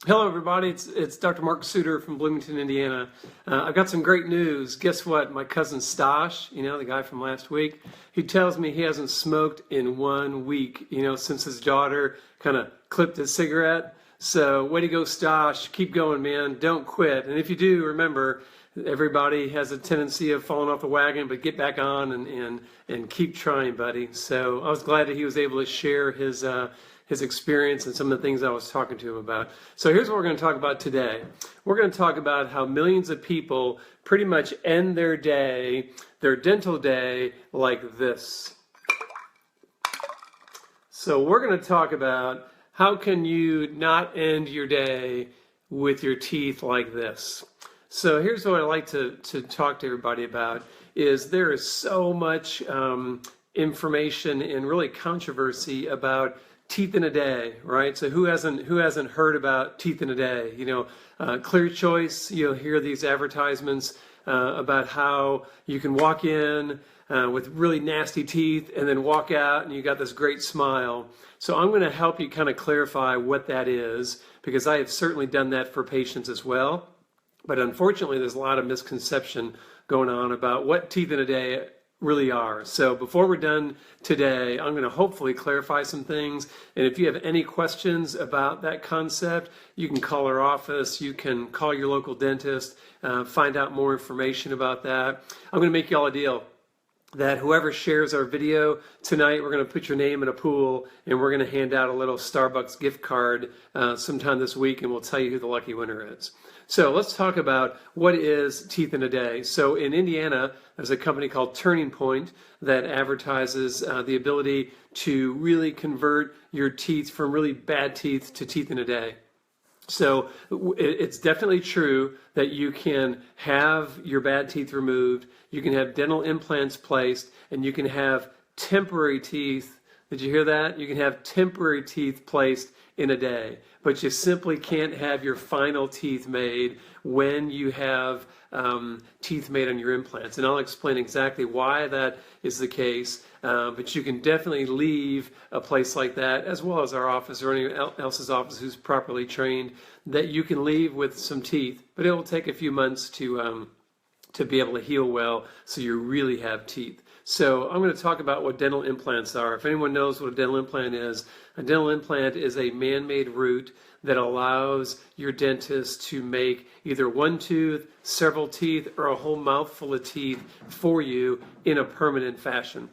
Hello, everybody. It's Dr. Mark Suter from Bloomington, Indiana. I've got some great news. Guess what? My cousin Stosh, the guy from last week, he tells me he hasn't smoked in 1 week, since his daughter kind of clipped his cigarette. So way to go, Stosh. Keep going, man. Don't quit. And if you do, remember, everybody has a tendency of falling off the wagon, but get back on and keep trying, buddy. So I was glad that he was able to share his experience and some of the things I was talking to him about. So here's what we're going to talk about today. We're going to talk about how millions of people pretty much end their day, their dental day, like this. So we're going to talk about how can you not end your day with your teeth like this. So here's what I like to talk to everybody about is there is so much information and really controversy about teeth in a day, right? So who hasn't heard about teeth in a day? Clear Choice, you'll hear these advertisements about how you can walk in with really nasty teeth and then walk out and you got this great smile. So I'm going to help you kind of clarify what that is, because I have certainly done that for patients as well. But unfortunately, there's a lot of misconception going on about what teeth in a day really are. So before we're done today, I'm going to hopefully clarify some things. And if you have any questions about that concept, you can call our office, you can call your local dentist, find out more information about that. I'm going to make you all a deal that whoever shares our video tonight, we're going to put your name in a pool and we're going to hand out a little Starbucks gift card sometime this week, and we'll tell you who the lucky winner is. So let's talk about what is teeth in a day. So in Indiana, there's a company called Turning Point that advertises the ability to really convert your teeth from really bad teeth to teeth in a day. So it's definitely true that you can have your bad teeth removed, you can have dental implants placed, and you can have temporary teeth. Did you hear that? You can have temporary teeth placed in a day, but you simply can't have your final teeth made when you have teeth made on your implants. And I'll explain exactly why that is the case, but you can definitely leave a place like that, as well as our office or anyone else's office who's properly trained, that you can leave with some teeth, but it will take a few months to be able to heal well so you really have teeth. So I'm going to talk about what dental implants are. If anyone knows what a dental implant is, a dental implant is a man-made root that allows your dentist to make either one tooth, several teeth, or a whole mouthful of teeth for you in a permanent fashion.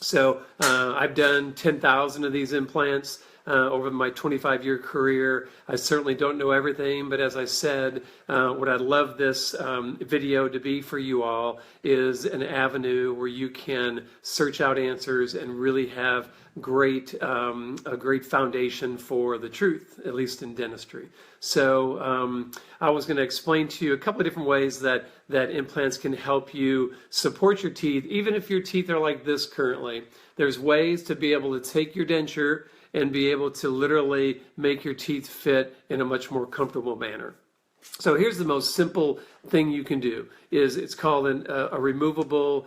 So I've done 10,000 of these implants over my 25-year career. I certainly don't know everything, but as I said, what I'd love this video to be for you all is an avenue where you can search out answers and really have a great foundation for the truth, at least in dentistry. So I was going to explain to you a couple of different ways that implants can help you support your teeth, even if your teeth are like this currently. There's ways to be able to take your denture and be able to literally make your teeth fit in a much more comfortable manner. So here's the most simple thing you can do is it's called a removable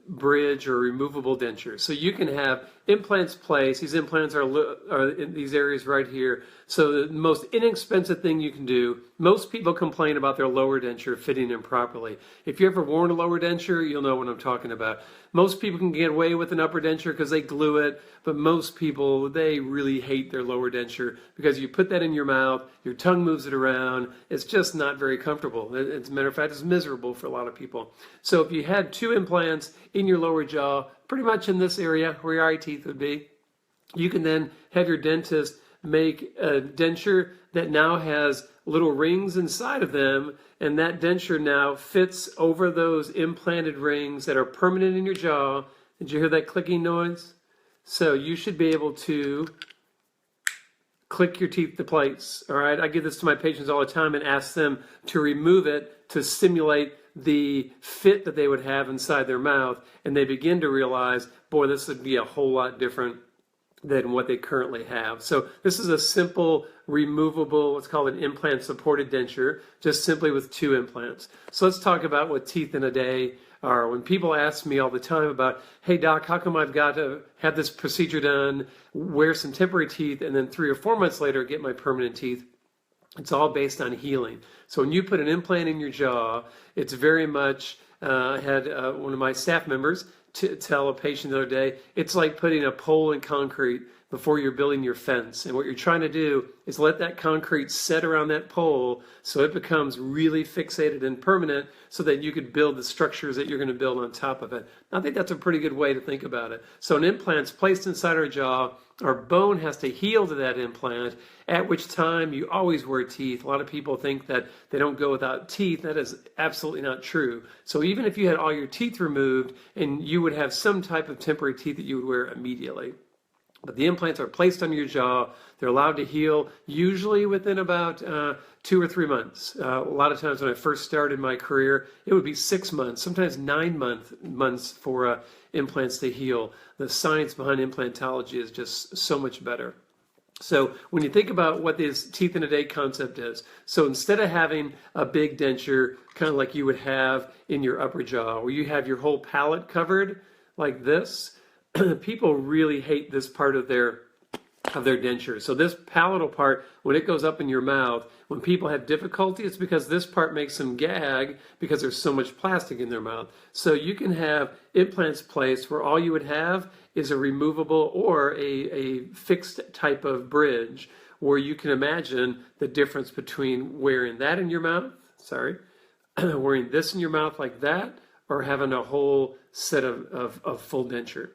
bridge or removable denture. So you can have implants placed. These implants are in these areas right here. So the most inexpensive thing you can do, most people complain about their lower denture fitting improperly. If you ever worn a lower denture, you'll know what I'm talking about. Most people can get away with an upper denture because they glue it, but most people, they really hate their lower denture because you put that in your mouth, your tongue moves it around, it's just not very comfortable. As a matter of fact, it's miserable for a lot of people. So if you had 2 implants in your lower jaw, pretty much in this area where your eye teeth would be, you can then have your dentist make a denture that now has little rings inside of them, and that denture now fits over those implanted rings that are permanent in your jaw. Did you hear that clicking noise? So you should be able to click your teeth to place, all right? I give this to my patients all the time and ask them to remove it to simulate the fit that they would have inside their mouth, and they begin to realize, boy, this would be a whole lot different than what they currently have. So this is a simple removable, let's call it an implant supported denture, just simply with 2 implants. So let's talk about what teeth in a day are. When people ask me all the time about, hey doc, how come I've got to have this procedure done, wear some temporary teeth, and then 3 or 4 months later get my permanent teeth? It's all based on healing. So when you put an implant in your jaw, it's very much, I had one of my staff members tell a patient the other day, it's like putting a pole in concrete before you're building your fence. And what you're trying to do is let that concrete set around that pole so it becomes really fixated and permanent so that you could build the structures that you're going to build on top of it. I think that's a pretty good way to think about it. So an implant's placed inside our jaw. Our bone has to heal to that implant, at which time you always wear teeth. A lot of people think that they don't go without teeth. That is absolutely not true. So even if you had all your teeth removed, and you would have some type of temporary teeth that you would wear immediately. But the implants are placed on your jaw. They're allowed to heal usually within about 2 or 3 months. A lot of times when I first started my career, it would be 6 months, sometimes 9 months for implants to heal. The science behind implantology is just so much better. So when you think about what this teeth in a day concept is, so instead of having a big denture, kind of like you would have in your upper jaw, where you have your whole palate covered like this, people really hate this part of their denture. So this palatal part, when it goes up in your mouth, when people have difficulty, it's because this part makes them gag because there's so much plastic in their mouth. So you can have implants placed where all you would have is a removable or a fixed type of bridge, where you can imagine the difference between wearing that in your mouth, wearing this in your mouth like that, or having a whole set of full denture.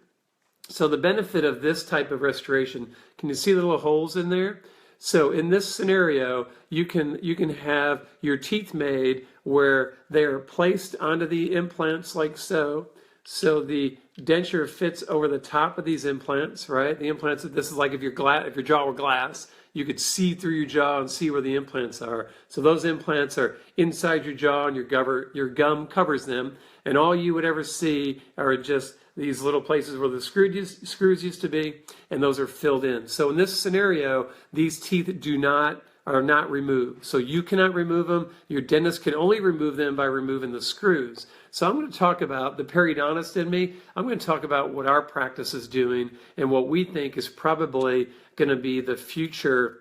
So the benefit of this type of restoration, can you see the little holes in there? So in this scenario, you can have your teeth made where they are placed onto the implants like so. So the denture fits over the top of these implants, right? The implants, this is like if your jaw were glass, you could see through your jaw and see where the implants are. So those implants are inside your jaw and your gum covers them. And all you would ever see are just these little places where the screws used to be, and those are filled in. So in this scenario, these teeth are not removed. So you cannot remove them. Your dentist can only remove them by removing the screws. So I'm going to talk about the periodontist in me. I'm going to talk about what our practice is doing and what we think is probably going to be the future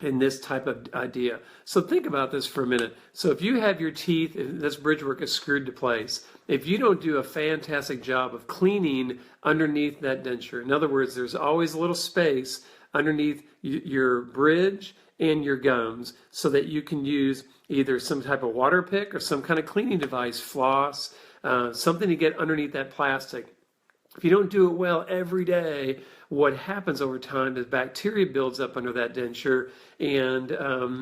in this type of idea. So think about this for a minute. So if you have your teeth, and this bridge work is screwed to place, if you don't do a fantastic job of cleaning underneath that denture, in other words, there's always a little space underneath your bridge and your gums so that you can use either some type of water pick or some kind of cleaning device, floss, something to get underneath that plastic. If you don't do it well every day, what happens over time is bacteria builds up under that denture, and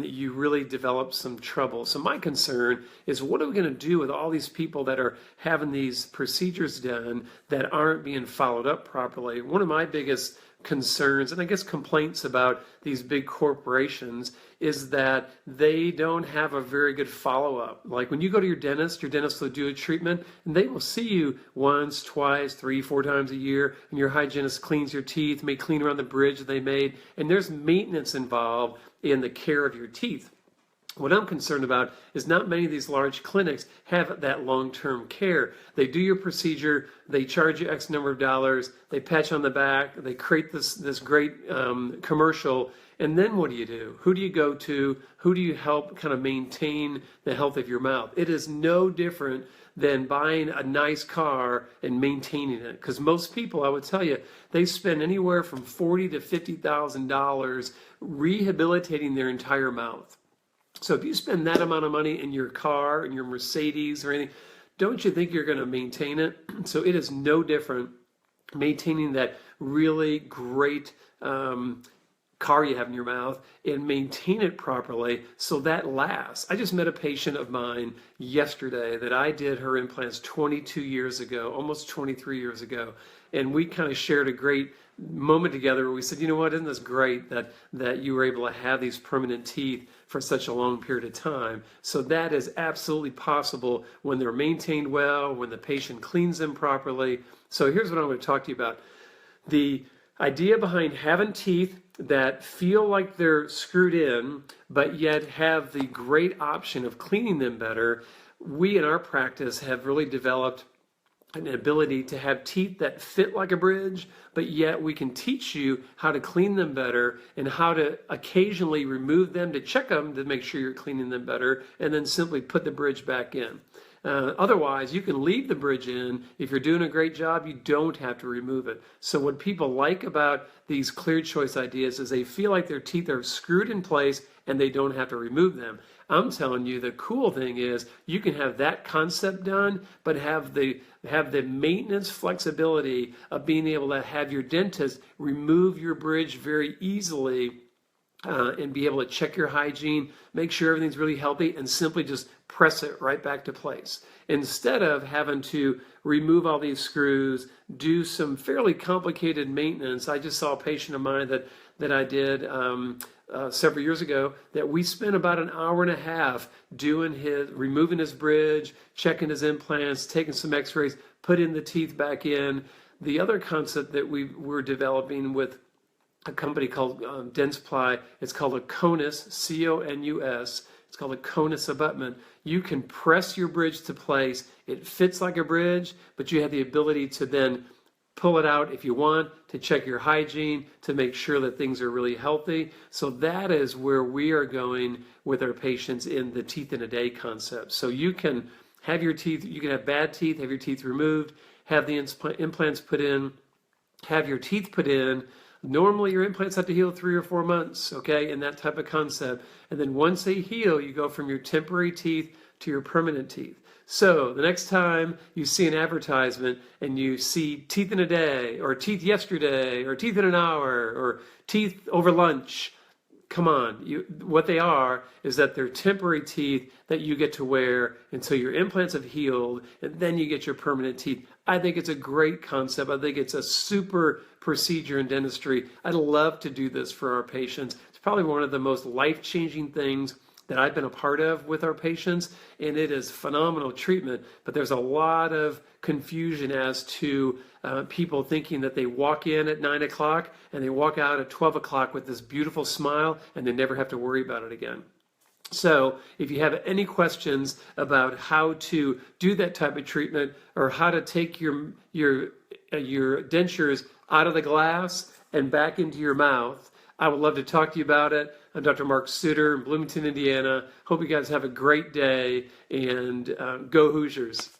you really develop some trouble. So my concern is, what are we going to do with all these people that are having these procedures done that aren't being followed up properly? One of my biggest concerns, and I guess complaints about these big corporations, is that they don't have a very good follow-up. Like when you go to your dentist will do a treatment, and they will see you once, twice, 3, 4 times a year, and your hygienist cleans your teeth, may clean around the bridge that they made, and there's maintenance involved in the care of your teeth. What I'm concerned about is not many of these large clinics have that long-term care. They do your procedure, they charge you X number of dollars, they pat you on the back, they create this great commercial, and then what do you do? Who do you go to? Who do you help kind of maintain the health of your mouth? It is no different than buying a nice car and maintaining it. Because most people, I would tell you, they spend anywhere from $40,000 to $50,000 rehabilitating their entire mouth. So if you spend that amount of money in your car, in your Mercedes or anything, don't you think you're going to maintain it? So it is no different maintaining that really great car you have in your mouth and maintain it properly so that lasts. I just met a patient of mine yesterday that I did her implants 22 years ago, almost 23 years ago. And we kind of shared a great moment together where we said, you know what, isn't this great that you were able to have these permanent teeth for such a long period of time? So that is absolutely possible when they're maintained well, when the patient cleans them properly. So here's what I'm going to talk to you about. The idea behind having teeth that feel like they're screwed in, but yet have the great option of cleaning them better. We in our practice have really developed an ability to have teeth that fit like a bridge, but yet we can teach you how to clean them better and how to occasionally remove them to check them to make sure you're cleaning them better, and then simply put the bridge back in. Otherwise, you can leave the bridge in. If you're doing a great job, you don't have to remove it. So what people like about these clear choice ideas is they feel like their teeth are screwed in place and they don't have to remove them. I'm telling you, the cool thing is you can have that concept done, but have the maintenance flexibility of being able to have your dentist remove your bridge very easily, and be able to check your hygiene, make sure everything's really healthy, and simply just press it right back to place. Instead of having to remove all these screws, do some fairly complicated maintenance. I just saw a patient of mine that I did several years ago that we spent about an hour and a half removing his bridge, checking his implants, taking some x-rays, putting the teeth back in. The other concept that we were developing with a company called Dentsply, it's called a conus, C-O-N-U-S. It's called a conus abutment. You can press your bridge to place. It fits like a bridge, but you have the ability to then pull it out if you want, to check your hygiene, to make sure that things are really healthy. So that is where we are going with our patients in the teeth in a day concept. So you can have your teeth, you can have bad teeth, have your teeth removed, have the implants put in, have your teeth put in. Normally your implants have to heal 3 or 4 months, okay, in that type of concept. And then once they heal, you go from your temporary teeth to your permanent teeth. So the next time you see an advertisement and you see teeth in a day, or teeth yesterday, or teeth in an hour, or teeth over lunch, come on, what they are is that they're temporary teeth that you get to wear until your implants have healed, and then you get your permanent teeth. I think it's a great concept. I think it's a super procedure in dentistry. I'd love to do this for our patients. It's probably one of the most life-changing things that I've been a part of with our patients, and it is phenomenal treatment. But there's a lot of confusion as to people thinking that they walk in at 9 o'clock and they walk out at 12 o'clock with this beautiful smile and they never have to worry about it again. So if you have any questions about how to do that type of treatment, or how to take your dentures out of the glass and back into your mouth, I would love to talk to you about it. I'm Dr. Mark Suter in Bloomington, Indiana. Hope you guys have a great day, and go Hoosiers.